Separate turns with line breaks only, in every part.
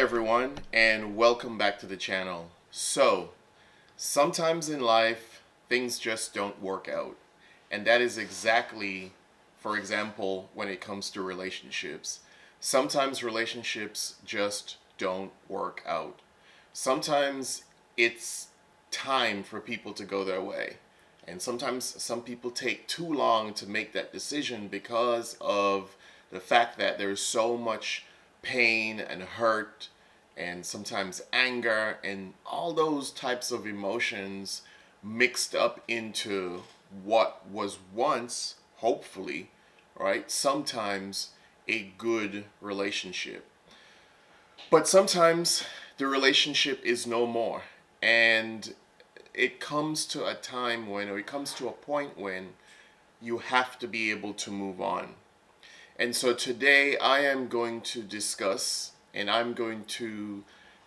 everyone, and welcome back to the channel. So, sometimes in life, things just don't work out. And that is exactly, for example, when it comes to relationships. Sometimes relationships just don't work out. Sometimes it's time for people to go their way. And sometimes some people take too long to make that decision because of the fact that there's so much pain and hurt and sometimes anger and all those types of emotions mixed up into what was once, hopefully, right, sometimes a good relationship. But sometimes the relationship is no more. And it comes to a time when, or it comes to a point when you have to be able to move on. And so today I am going to discuss and I'm going to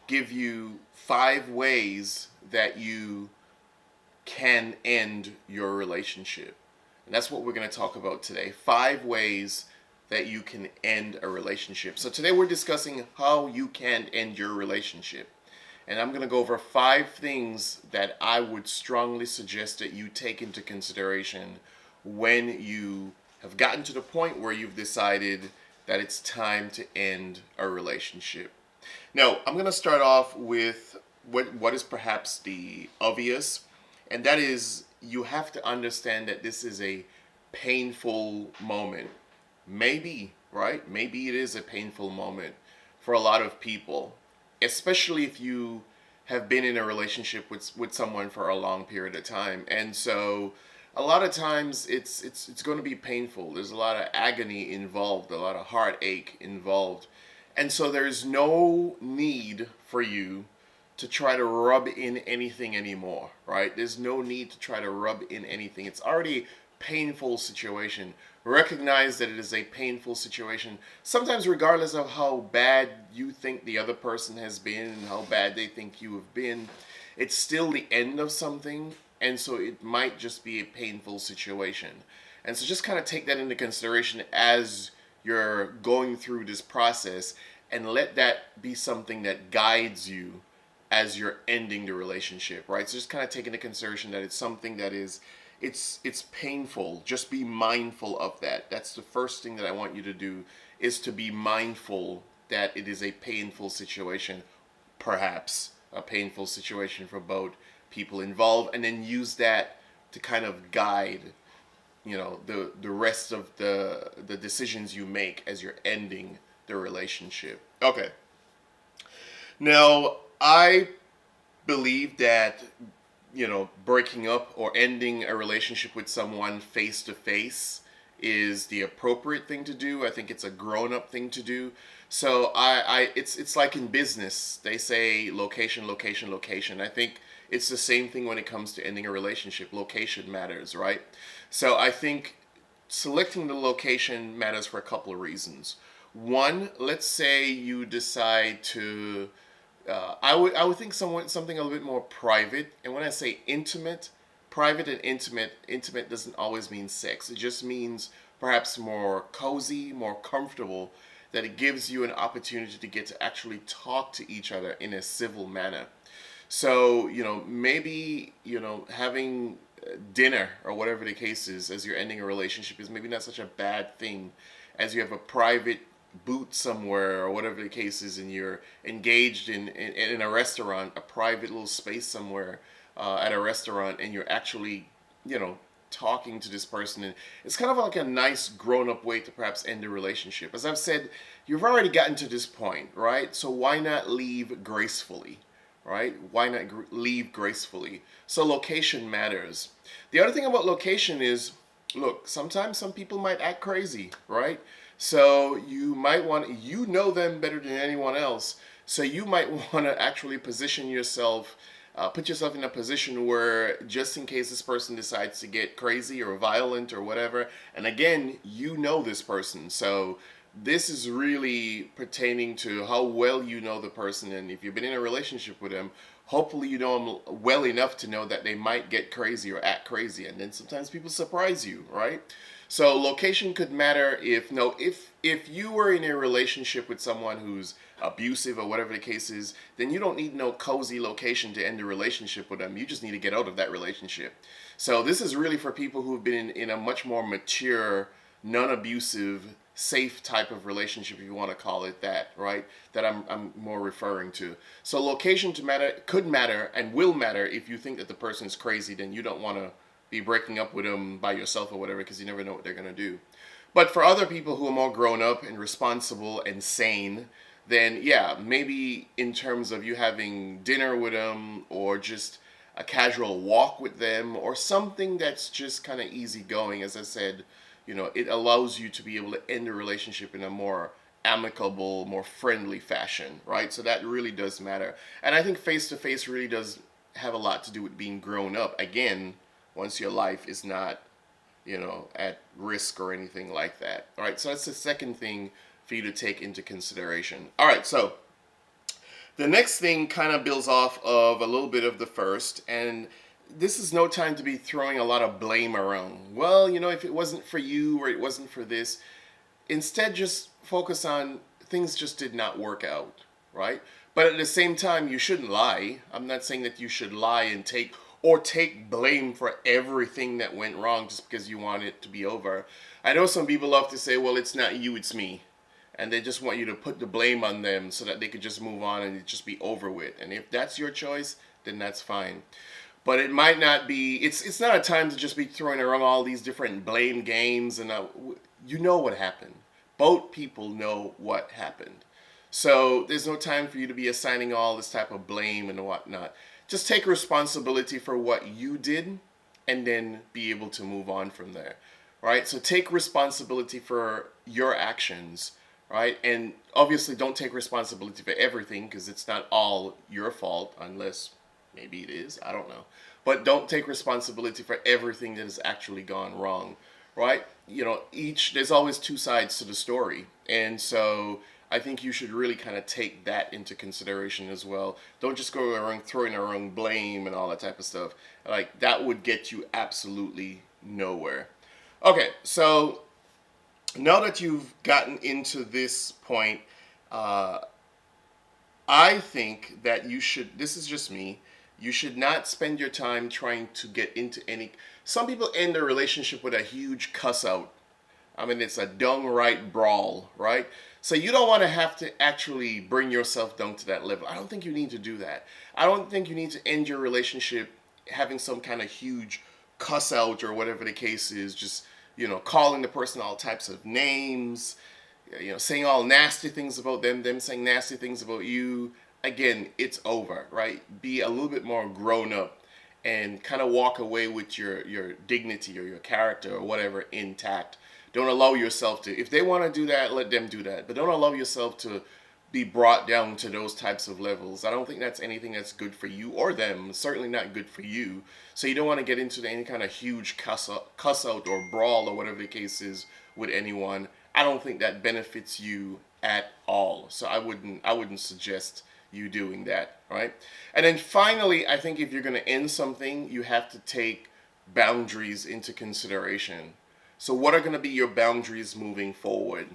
give you 5 ways that you can end your relationship. And that's what we're going to talk about today. 5 ways that you can end a relationship. So today we're discussing how you can end your relationship. And I'm going to go over 5 things that I would strongly suggest that you take into consideration when you have gotten to the point where you've decided that it's time to end a relationship. Now, I'm going to start off with what is perhaps the obvious, and that is you have to understand that this is a painful moment. Maybe, right? Maybe it is a painful moment for a lot of people, especially if you have been in a relationship with someone for a long period of time. And so a lot of times it's going to be painful. There's a lot of agony involved, a lot of heartache involved. And so there's no need for you to try to rub in anything anymore, right? There's no need to try to rub in anything. It's already a painful situation. Recognize that it is a painful situation. Sometimes regardless of how bad you think the other person has been and how bad they think you have been, it's still the end of something, and so it might just be a painful situation. And so just kind of take that into consideration as you're going through this process, and let that be something that guides you as you're ending the relationship, right? So just kind of take into consideration that it's something that is it's painful. Just be mindful of that. That's the first thing that I want you to do, is to be mindful that it is a painful situation, perhaps a painful situation for both people involved, and then use that to kind of guide the rest of the decisions you make as you're ending the relationship. Okay. Now, I believe that breaking up or ending a relationship with someone face to face is the appropriate thing to do. I think it's a grown-up thing to do. So it's like in business, they say location, location, location. I think it's the same thing when it comes to ending a relationship. Location matters, right? So I think selecting the location matters for a couple of reasons. One, let's say you decide to I would think something a little bit more private. And when I say intimate, private and intimate doesn't always mean sex. It just means perhaps more cozy, more comfortable, that it gives you an opportunity to get to actually talk to each other in a civil manner. So, maybe, having dinner or whatever the case is as you're ending a relationship is maybe not such a bad thing, as you have a private boot somewhere or whatever the case is, and you're engaged in a restaurant, a private little space somewhere at a restaurant, and you're actually, talking to this person. And it's kind of like a nice grown-up way to perhaps end a relationship. As I've said, you've already gotten to this point, right? So why not leave gracefully? Right? Why not leave gracefully? So location matters. The other thing about location is, look, sometimes some people might act crazy, right? So you might want, them better than anyone else. So you might want to actually position yourself, put yourself in a position where, just in case this person decides to get crazy or violent or whatever, and again, this person. So this is really pertaining to how well you know the person, and if you've been in a relationship with them, hopefully you know them well enough to know that they might get crazy or act crazy, and then sometimes people surprise you, right? So location could matter if no if you were in a relationship with someone who's abusive or whatever the case is, then you don't need no cozy location to end a relationship with them. You just need to get out of that relationship. So this is really for people who've been in a much more mature, non-abusive, safe type of relationship, if you want to call it that, right? That I'm more referring to. So location to matter could matter and will matter if you think that the person's crazy, then you don't want to be breaking up with them by yourself or whatever, because you never know what they're going to do. But for other people who are more grown up and responsible and sane, then yeah, maybe in terms of you having dinner with them or just a casual walk with them or something that's just kind of easygoing, as I said, it allows you to be able to end a relationship in a more amicable, more friendly fashion, right? So that really does matter. And I think face to face really does have a lot to do with being grown up. Again, once your life is not, at risk or anything like that. All right, so that's the second thing for you to take into consideration. All right, so the next thing kind of builds off of a little bit of the first, and this is no time to be throwing a lot of blame around. Well, if it wasn't for you or it wasn't for this, instead just focus on things just did not work out, right? But at the same time, you shouldn't lie. I'm not saying that you should lie and take blame for everything that went wrong just because you want it to be over. I know some people love to say, well, it's not you, it's me. And they just want you to put the blame on them so that they could just move on and it just be over with. And if that's your choice, then that's fine. But it might not be, it's not a time to just be throwing around all these different blame games. And you know what happened. Both people know what happened. So there's no time for you to be assigning all this type of blame and whatnot. Just take responsibility for what you did and then be able to move on from there, right? So take responsibility for your actions, right? And obviously don't take responsibility for everything because it's not all your fault unless maybe it is, I don't know. But don't take responsibility for everything that has actually gone wrong, right? There's always two sides to the story. And so I think you should really kind of take that into consideration as well. Don't just go around throwing around blame and all that type of stuff. Like, that would get you absolutely nowhere. Okay, so now that you've gotten into this point, I think that this is just me, you should not spend your time trying to get into some people end their relationship with a huge cuss out. I mean, it's a downright brawl, right? So you don't want to have to actually bring yourself down to that level. I don't think you need to do that. I don't think you need to end your relationship having some kind of huge cuss out or whatever the case is. Just, calling the person all types of names, saying all nasty things about them saying nasty things about you. Again, it's over, right? Be a little bit more grown up and kind of walk away with your dignity or your character or whatever intact. Don't allow yourself to, if they want to do that, let them do that. But don't allow yourself to be brought down to those types of levels. I don't think that's anything that's good for you or them. Certainly not good for you. So you don't want to get into any kind of huge cuss out or brawl or whatever the case is with anyone. I don't think that benefits you at all. So I wouldn't suggest you doing that, right? And then finally, I think if you're going to end something, you have to take boundaries into consideration. So what are going to be your boundaries moving forward?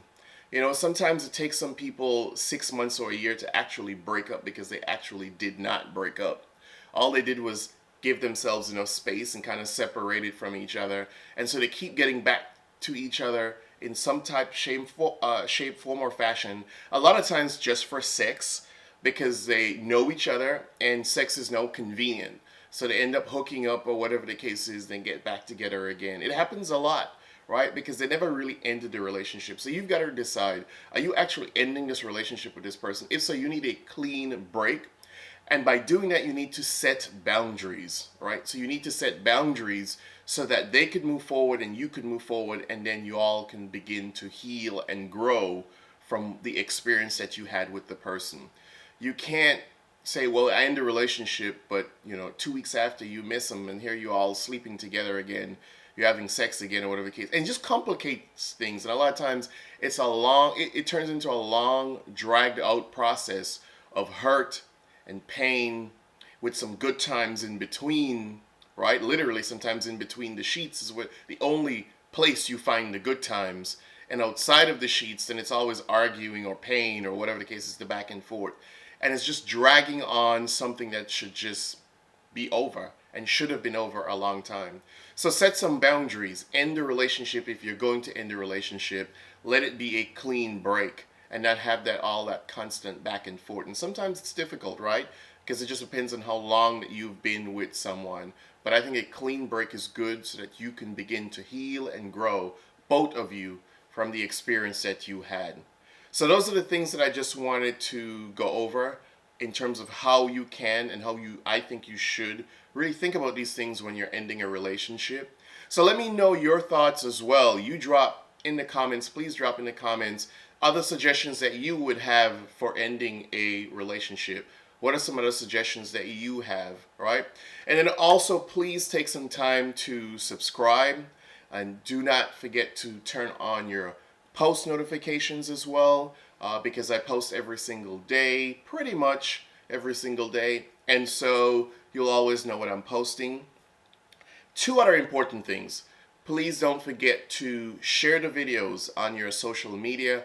Sometimes it takes some people 6 months or a year to actually break up because they actually did not break up. All they did was give themselves enough space and kind of separated from each other. And so they keep getting back to each other in some type, shape, form, or fashion. A lot of times just for sex because they know each other and sex is now convenient. So they end up hooking up or whatever the case is, then get back together again. It happens a lot, right? Because they never really ended the relationship. So you've got to decide, are you actually ending this relationship with this person? If so, you need a clean break. And by doing that, you need to set boundaries, right? So you need to set boundaries so that they could move forward and you could move forward, and then you all can begin to heal and grow from the experience that you had with the person. You can't say, well, I end a relationship, but 2 weeks after you miss them and here you all sleeping together again, you're having sex again or whatever the case, and it just complicates things. And a lot of times it turns into a long, dragged out process of hurt and pain with some good times in between, right? Literally sometimes in between the sheets is what the only place you find the good times, and outside of the sheets, then it's always arguing or pain or whatever the case is, the back and forth. And it's just dragging on something that should just be over and should have been over a long time. So set some boundaries. End the relationship if you're going to end the relationship. Let it be a clean break and not have that all that constant back and forth. And sometimes it's difficult, right? Because it just depends on how long that you've been with someone. But I think a clean break is good so that you can begin to heal and grow, both of you, from the experience that you had. So those are the things that I just wanted to go over in terms of how you can and how I think you should really think about these things when you're ending a relationship. So let me know your thoughts as well. You drop in the comments, please drop in the comments other suggestions that you would have for ending a relationship. What are some other suggestions that you have, right? And then also please take some time to subscribe, and do not forget to turn on your post notifications as well, because I post every single day, pretty much every single day, and so you'll always know what I'm posting. Two other important things. Please don't forget to share the videos on your social media,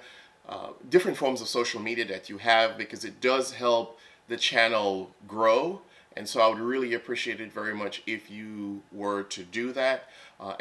different forms of social media that you have, because it does help the channel grow. And so I would really appreciate it very much if you were to do that.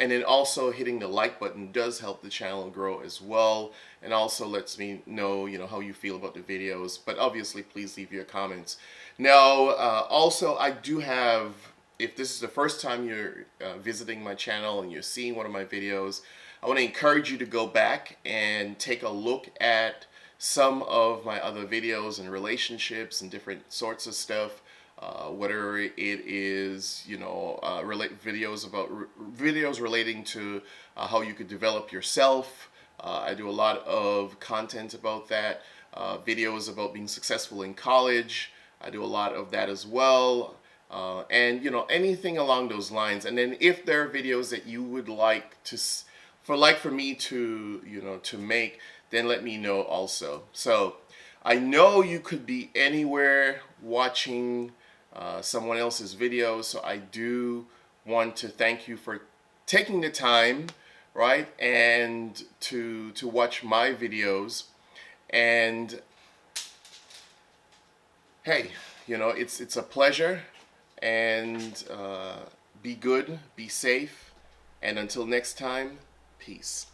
And then also hitting the like button does help the channel grow as well. And also lets me know, how you feel about the videos. But obviously, please leave your comments. Now, also, I do have, if this is the first time you're visiting my channel and you're seeing one of my videos, I want to encourage you to go back and take a look at some of my other videos and relationships and different sorts of stuff. Whether it is, videos relating to how you could develop yourself. I do a lot of content about that. Videos about being successful in college. I do a lot of that as well. And anything along those lines. And then if there are videos that you would like to, for me to, to make, then let me know also. So I know you could be anywhere watching someone else's video, so I do want to thank you for taking the time, right, and to watch my videos. And hey, it's a pleasure. And be good, be safe, and until next time, peace.